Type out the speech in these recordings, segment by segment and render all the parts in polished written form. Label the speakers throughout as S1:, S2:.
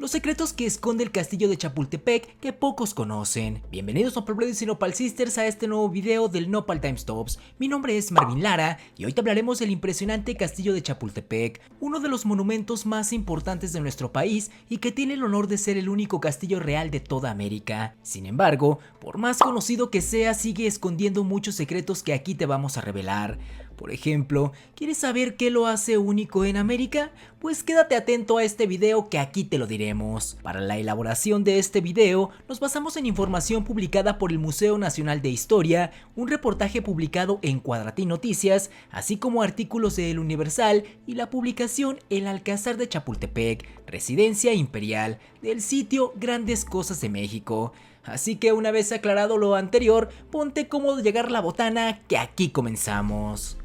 S1: los secretos que esconde el castillo de Chapultepec que pocos conocen. Bienvenidos a Nopal y Nopal Sisters a este nuevo video del Nopal Times Tops. Mi nombre es Marvin Lara y hoy te hablaremos del impresionante castillo de Chapultepec, uno de los monumentos más importantes de nuestro país y que tiene el honor de ser el único castillo real de toda América. Sin embargo, por más conocido que sea, sigue escondiendo muchos secretos que aquí te vamos a revelar. Por ejemplo, ¿quieres saber qué lo hace único en América? Pues quédate atento a este video que aquí te lo diremos. Para la elaboración de este video, nos basamos en información publicada por el Museo Nacional de Historia, un reportaje publicado en Cuadratín Noticias, así como artículos de El Universal y la publicación El Alcázar de Chapultepec, residencia imperial, del sitio Grandes Cosas de México. Así que una vez aclarado lo anterior, ponte cómodo llegar la botana que aquí comenzamos.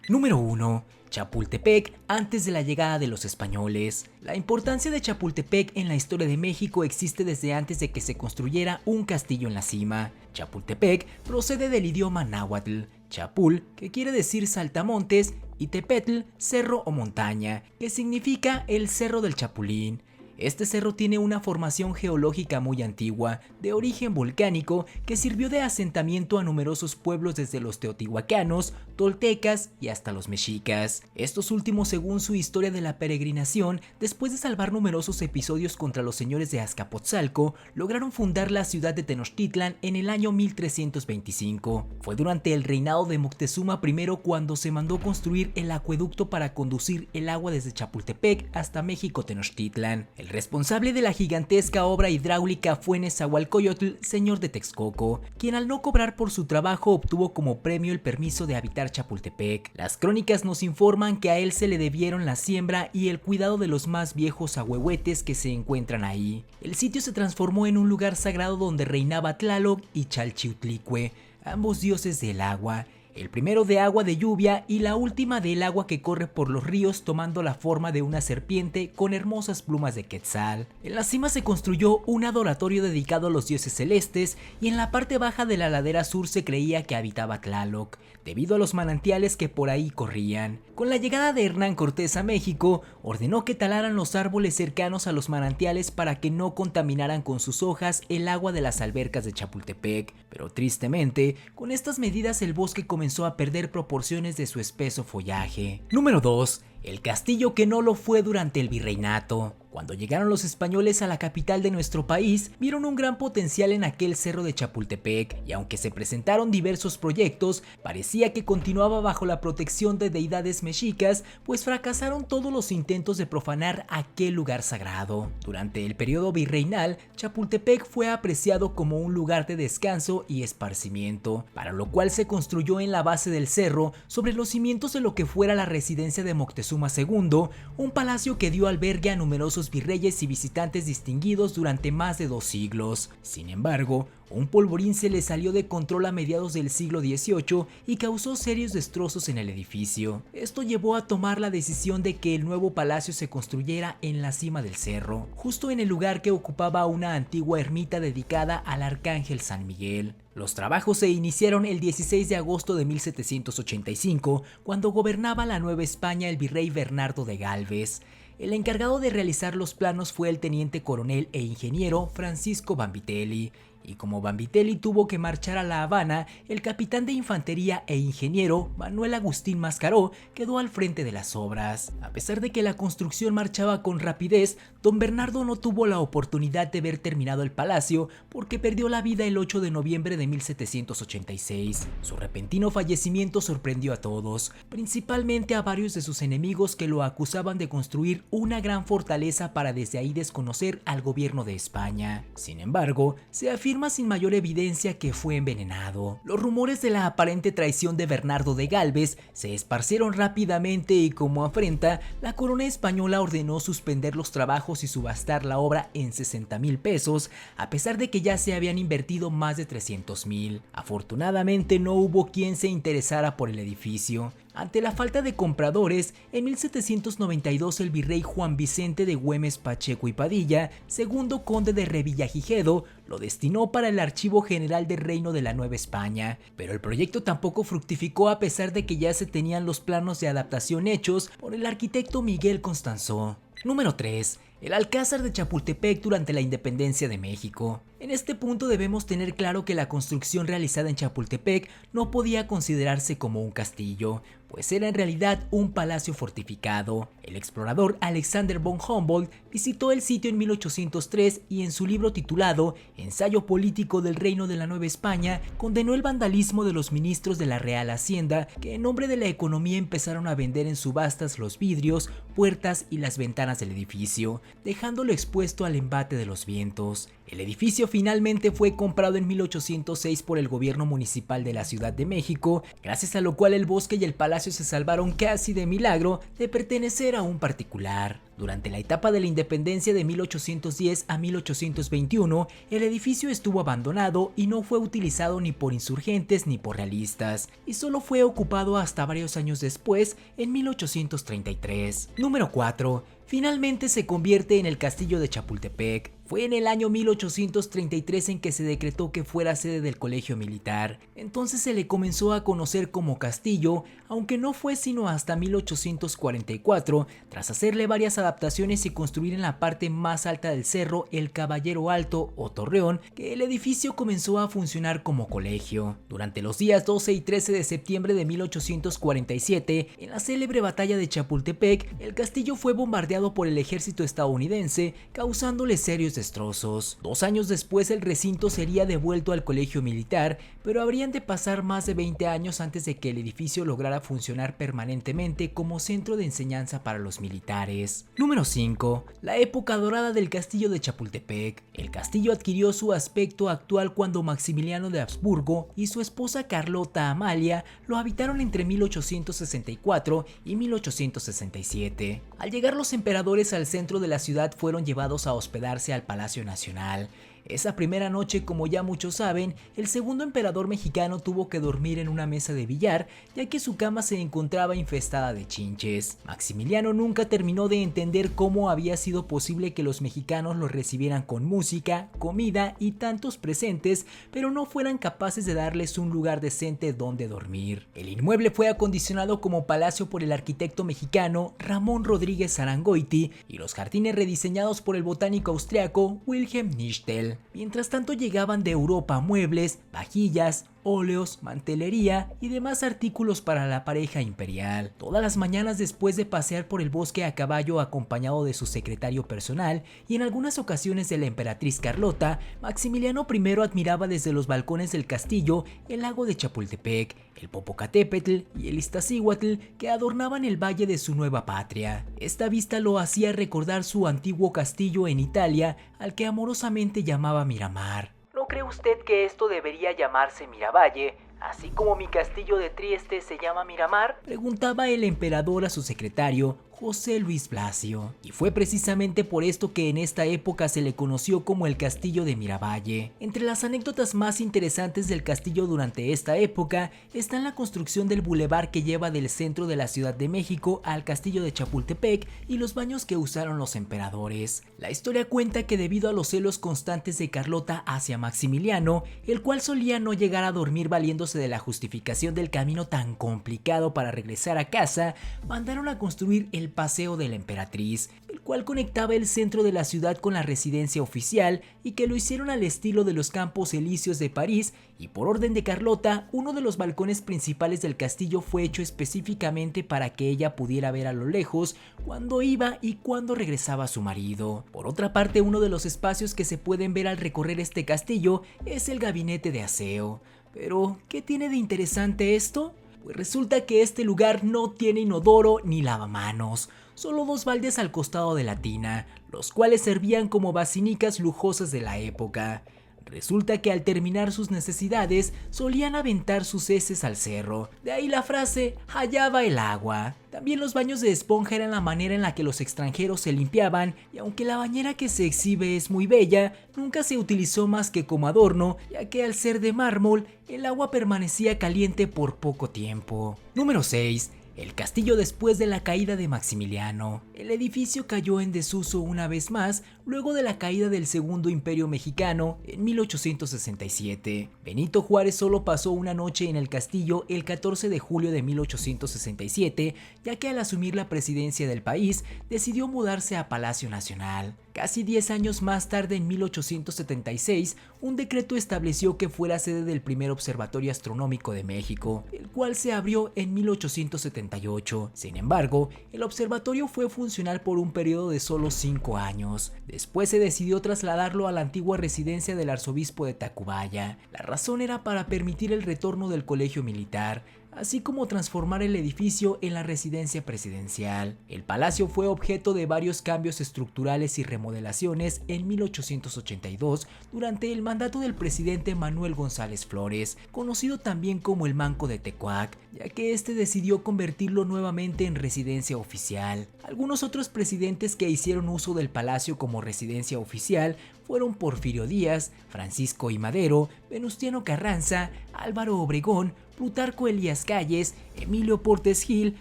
S1: Número 1. Chapultepec antes de la llegada de los españoles. La importancia de Chapultepec en la historia de México existe desde antes de que se construyera un castillo en la cima. Chapultepec procede del idioma náhuatl, chapul, que quiere decir saltamontes, y tepetl, cerro o montaña, que significa el cerro del Chapulín. Este cerro tiene una formación geológica muy antigua, de origen volcánico, que sirvió de asentamiento a numerosos pueblos desde los teotihuacanos, toltecas y hasta los mexicas. Estos últimos, según su historia de la peregrinación, después de salvar numerosos episodios contra los señores de Azcapotzalco, lograron fundar la ciudad de Tenochtitlan en el año 1325. Fue durante el reinado de Moctezuma I cuando se mandó construir el acueducto para conducir el agua desde Chapultepec hasta México Tenochtitlan. El responsable de la gigantesca obra hidráulica fue Nezahualcóyotl, señor de Texcoco, quien al no cobrar por su trabajo obtuvo como premio el permiso de habitar Chapultepec. Las crónicas nos informan que a él se le debieron la siembra y el cuidado de los más viejos ahuehuetes que se encuentran ahí. El sitio se transformó en un lugar sagrado donde reinaba Tlaloc y Chalchiutlicue, ambos dioses del agua. El primero de agua de lluvia y la última del agua que corre por los ríos tomando la forma de una serpiente con hermosas plumas de quetzal. En la cima se construyó un adoratorio dedicado a los dioses celestes y en la parte baja de la ladera sur se creía que habitaba Tlaloc, debido a los manantiales que por ahí corrían. Con la llegada de Hernán Cortés a México, ordenó que talaran los árboles cercanos a los manantiales para que no contaminaran con sus hojas el agua de las albercas de Chapultepec, pero tristemente, con estas medidas el bosque comenzó a perder proporciones de su espeso follaje. Número 2. El castillo que no lo fue durante el virreinato. Cuando llegaron los españoles a la capital de nuestro país, vieron un gran potencial en aquel cerro de Chapultepec, y aunque se presentaron diversos proyectos, parecía que continuaba bajo la protección de deidades mexicas, pues fracasaron todos los intentos de profanar aquel lugar sagrado. Durante el periodo virreinal, Chapultepec fue apreciado como un lugar de descanso y esparcimiento, para lo cual se construyó en la base del cerro, sobre los cimientos de lo que fuera la residencia de Moctezuma II, un palacio que dio albergue a numerosos virreyes y visitantes distinguidos durante más de 2 siglos. Sin embargo, un polvorín se le salió de control a mediados del siglo XVIII y causó serios destrozos en el edificio. Esto llevó a tomar la decisión de que el nuevo palacio se construyera en la cima del cerro, justo en el lugar que ocupaba una antigua ermita dedicada al arcángel San Miguel. Los trabajos se iniciaron el 16 de agosto de 1785, cuando gobernaba la Nueva España el virrey Bernardo de Gálvez. El encargado de realizar los planos fue el teniente coronel e ingeniero Francisco Vanvitelli, y como Vanvitelli tuvo que marchar a La Habana, el capitán de infantería e ingeniero Manuel Agustín Mascaró quedó al frente de las obras. A pesar de que la construcción marchaba con rapidez, don Bernardo no tuvo la oportunidad de ver terminado el palacio porque perdió la vida el 8 de noviembre de 1786. Su repentino fallecimiento sorprendió a todos, principalmente a varios de sus enemigos que lo acusaban de construir una gran fortaleza para desde ahí desconocer al gobierno de España. Sin embargo, se afirma sin mayor evidencia que fue envenenado. Los rumores de la aparente traición de Bernardo de Gálvez se esparcieron rápidamente y como afrenta, la corona española ordenó suspender los trabajos y subastar la obra en 60,000 pesos, a pesar de que ya se habían invertido más de 300,000. Afortunadamente no hubo quien se interesara por el edificio, Ante la falta de compradores, en 1792 el virrey Juan Vicente de Güemes Pacheco y Padilla, segundo conde de Revillagigedo, lo destinó para el Archivo General del Reino de la Nueva España, pero el proyecto tampoco fructificó a pesar de que ya se tenían los planos de adaptación hechos por el arquitecto Miguel Constanzó. Número 3. El Alcázar de Chapultepec durante la independencia de México. En este punto debemos tener claro que la construcción realizada en Chapultepec no podía considerarse como un castillo, pues era en realidad un palacio fortificado. El explorador Alexander von Humboldt visitó el sitio en 1803 y en su libro titulado Ensayo político del Reino de la Nueva España condenó el vandalismo de los ministros de la Real Hacienda que en nombre de la economía empezaron a vender en subastas los vidrios, puertas y las ventanas del edificio, dejándolo expuesto al embate de los vientos. El edificio finalmente fue comprado en 1806 por el gobierno municipal de la Ciudad de México, gracias a lo cual el bosque y el palacio se salvaron casi de milagro de pertenecer a un particular. Durante la etapa de la independencia de 1810 a 1821, el edificio estuvo abandonado y no fue utilizado ni por insurgentes ni por realistas, y solo fue ocupado hasta varios años después, en 1833. Número 4. Finalmente se convierte en el castillo de Chapultepec. Fue en el año 1833 en que se decretó que fuera sede del colegio militar. Entonces se le comenzó a conocer como castillo, aunque no fue sino hasta 1844, tras hacerle varias adaptaciones y construir en la parte más alta del cerro el Caballero Alto o Torreón, que el edificio comenzó a funcionar como colegio. Durante los días 12 y 13 de septiembre de 1847, en la célebre batalla de Chapultepec, el castillo fue bombardeado por el ejército estadounidense, causándole serios destrozos. 2 años después el recinto sería devuelto al colegio militar, pero habrían de pasar más de 20 años antes de que el edificio lograra funcionar permanentemente como centro de enseñanza para los militares. Número 5. La época dorada del castillo de Chapultepec. El castillo adquirió su aspecto actual cuando Maximiliano de Habsburgo y su esposa Carlota Amalia lo habitaron entre 1864 y 1867. Al llegar los emperadores al centro de la ciudad fueron llevados a hospedarse al Palacio Nacional. Esa primera noche, como ya muchos saben, el segundo emperador mexicano tuvo que dormir en una mesa de billar, ya que su cama se encontraba infestada de chinches. Maximiliano nunca terminó de entender cómo había sido posible que los mexicanos los recibieran con música, comida y tantos presentes, pero no fueran capaces de darles un lugar decente donde dormir. El inmueble fue acondicionado como palacio por el arquitecto mexicano Ramón Rodríguez Arangoiti y los jardines rediseñados por el botánico austriaco Wilhelm Nichtel. Mientras tanto llegaban de Europa muebles, vajillas, óleos, mantelería y demás artículos para la pareja imperial. Todas las mañanas después de pasear por el bosque a caballo acompañado de su secretario personal y en algunas ocasiones de la emperatriz Carlota, Maximiliano I admiraba desde los balcones del castillo el lago de Chapultepec, el Popocatépetl y el Iztaccíhuatl que adornaban el valle de su nueva patria. Esta vista lo hacía recordar su antiguo castillo en Italia, al que amorosamente llamaba Miramar. ¿No cree usted que esto debería llamarse Miravalle, así como mi castillo de Trieste se llama Miramar? Preguntaba el emperador a su secretario, José Luis Blasio, y fue precisamente por esto que en esta época se le conoció como el castillo de Miravalle. Entre las anécdotas más interesantes del castillo durante esta época está la construcción del bulevar que lleva del centro de la Ciudad de México al castillo de Chapultepec y los baños que usaron los emperadores. La historia cuenta que debido a los celos constantes de Carlota hacia Maximiliano, el cual solía no llegar a dormir valiéndose de la justificación del camino tan complicado para regresar a casa, mandaron a construir el Paseo de la Emperatriz, el cual conectaba el centro de la ciudad con la residencia oficial y que lo hicieron al estilo de los Campos Elíseos de París, y por orden de Carlota, uno de los balcones principales del castillo fue hecho específicamente para que ella pudiera ver a lo lejos cuando iba y cuando regresaba su marido. Por otra parte, uno de los espacios que se pueden ver al recorrer este castillo es el gabinete de aseo. Pero, ¿qué tiene de interesante esto? Pues resulta que este lugar no tiene inodoro ni lavamanos, solo 2 baldes al costado de la tina, los cuales servían como basinicas lujosas de la época. Resulta que al terminar sus necesidades solían aventar sus heces al cerro, de ahí la frase "allá va el agua". También los baños de esponja eran la manera en la que los extranjeros se limpiaban, y aunque la bañera que se exhibe es muy bella, nunca se utilizó más que como adorno, ya que al ser de mármol, el agua permanecía caliente por poco tiempo. Número 6. El castillo después de la caída de Maximiliano. El edificio cayó en desuso una vez más luego de la caída del Segundo Imperio Mexicano en 1867. Benito Juárez solo pasó una noche en el castillo el 14 de julio de 1867, ya que al asumir la presidencia del país decidió mudarse a Palacio Nacional. Casi 10 años más tarde, en 1876, un decreto estableció que fuera sede del primer observatorio astronómico de México, el cual se abrió en 1878. Sin embargo, el observatorio fue funcional por un periodo de solo 5 años. Después se decidió trasladarlo a la antigua residencia del arzobispo de Tacubaya. La razón era para permitir el retorno del colegio militar, así como transformar el edificio en la residencia presidencial. El palacio fue objeto de varios cambios estructurales y remodelaciones en 1882 durante el mandato del presidente Manuel González Flores, conocido también como el Manco de Tecuac, ya que este decidió convertirlo nuevamente en residencia oficial. Algunos otros presidentes que hicieron uso del palacio como residencia oficial fueron Porfirio Díaz, Francisco I. Madero, Venustiano Carranza, Álvaro Obregón, Plutarco Elías Calles, Emilio Portes Gil,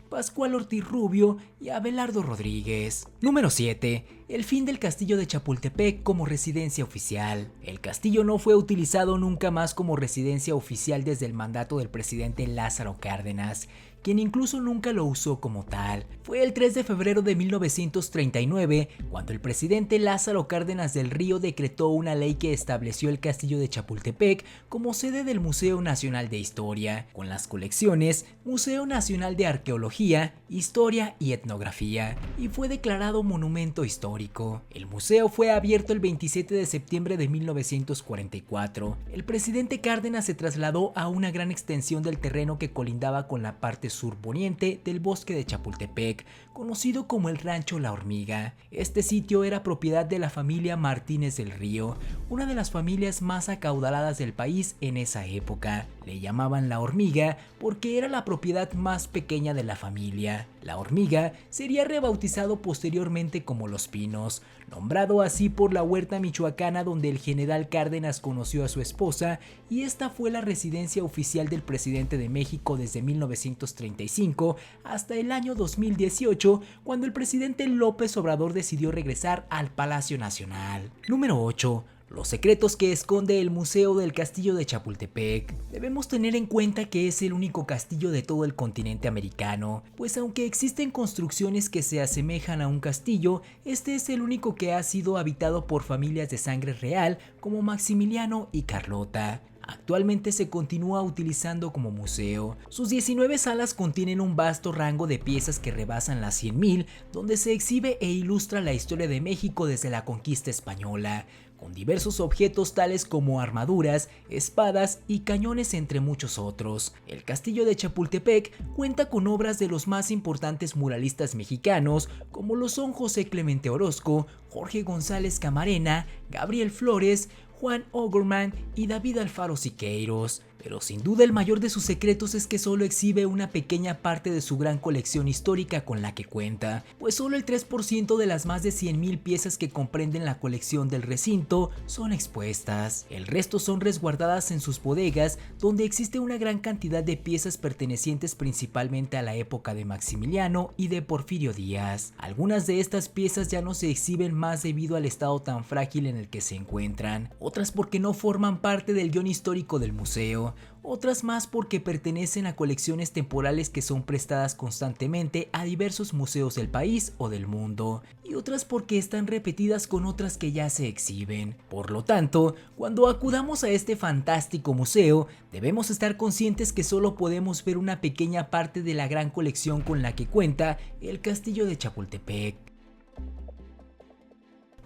S1: Pascual Ortiz Rubio y Abelardo Rodríguez. Número 7. El fin del castillo de Chapultepec como residencia oficial. El castillo no fue utilizado nunca más como residencia oficial desde el mandato del presidente Lázaro Cárdenas, quien incluso nunca lo usó como tal. Fue el 3 de febrero de 1939 cuando el presidente Lázaro Cárdenas del Río decretó una ley que estableció el castillo de Chapultepec como sede del Museo Nacional de Historia, con las colecciones Museo Nacional de Arqueología, Historia y Etnografía, y fue declarado monumento histórico. El museo fue abierto el 27 de septiembre de 1944. El presidente Cárdenas se trasladó a una gran extensión del terreno que colindaba con la parte surponiente del bosque de Chapultepec, conocido como el Rancho La Hormiga. Este sitio era propiedad de la familia Martínez del Río, una de las familias más acaudaladas del país en esa época. Le llamaban La Hormiga porque era la propiedad más pequeña de la familia. La Hormiga sería rebautizado posteriormente como Los Pinos, nombrado así por la huerta michoacana donde el general Cárdenas conoció a su esposa, y esta fue la residencia oficial del presidente de México desde 1935 hasta el año 2018, cuando el presidente López Obrador decidió regresar al Palacio Nacional. Número 8. Los secretos que esconde el Museo del Castillo de Chapultepec. Debemos tener en cuenta que es el único castillo de todo el continente americano, pues aunque existen construcciones que se asemejan a un castillo, este es el único que ha sido habitado por familias de sangre real como Maximiliano y Carlota. Actualmente se continúa utilizando como museo. Sus 19 salas contienen un vasto rango de piezas que rebasan las 100,000, donde se exhibe e ilustra la historia de México desde la conquista española, con diversos objetos tales como armaduras, espadas y cañones, entre muchos otros. El castillo de Chapultepec cuenta con obras de los más importantes muralistas mexicanos, como lo son José Clemente Orozco, Jorge González Camarena, Gabriel Flores, Juan O'Gorman y David Alfaro Siqueiros. Pero sin duda el mayor de sus secretos es que solo exhibe una pequeña parte de su gran colección histórica con la que cuenta, pues solo el 3% de las más de 100,000 piezas que comprenden la colección del recinto son expuestas. El resto son resguardadas en sus bodegas, donde existe una gran cantidad de piezas pertenecientes principalmente a la época de Maximiliano y de Porfirio Díaz. Algunas de estas piezas ya no se exhiben más debido al estado tan frágil en el que se encuentran, otras porque no forman parte del guión histórico del museo, otras más porque pertenecen a colecciones temporales que son prestadas constantemente a diversos museos del país o del mundo, y otras porque están repetidas con otras que ya se exhiben. Por lo tanto, cuando acudamos a este fantástico museo, debemos estar conscientes que solo podemos ver una pequeña parte de la gran colección con la que cuenta el castillo de Chapultepec.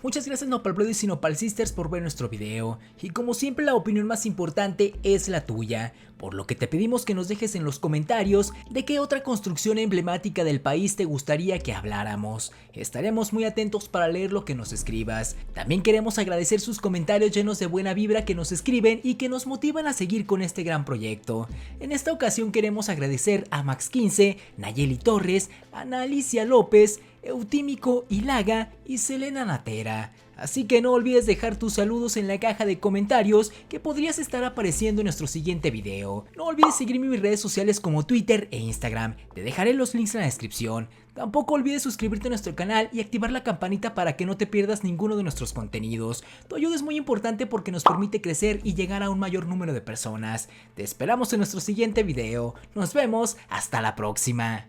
S1: Muchas gracias Nopal Brothers y Nopal Sisters por ver nuestro video, y como siempre la opinión más importante es la tuya, por lo que te pedimos que nos dejes en los comentarios de qué otra construcción emblemática del país te gustaría que habláramos. Estaremos muy atentos para leer lo que nos escribas. También queremos agradecer sus comentarios llenos de buena vibra que nos escriben y que nos motivan a seguir con este gran proyecto. En esta ocasión queremos agradecer a Max15, Nayeli Torres, Ana Alicia López, Eutímico Ilaga y Selena Natera. Así que no olvides dejar tus saludos en la caja de comentarios que podrías estar apareciendo en nuestro siguiente video. No olvides seguirme en mis redes sociales como Twitter e Instagram, te dejaré los links en la descripción. Tampoco olvides suscribirte a nuestro canal y activar la campanita para que no te pierdas ninguno de nuestros contenidos. Tu ayuda es muy importante porque nos permite crecer y llegar a un mayor número de personas. Te esperamos en nuestro siguiente video. Nos vemos, hasta la próxima.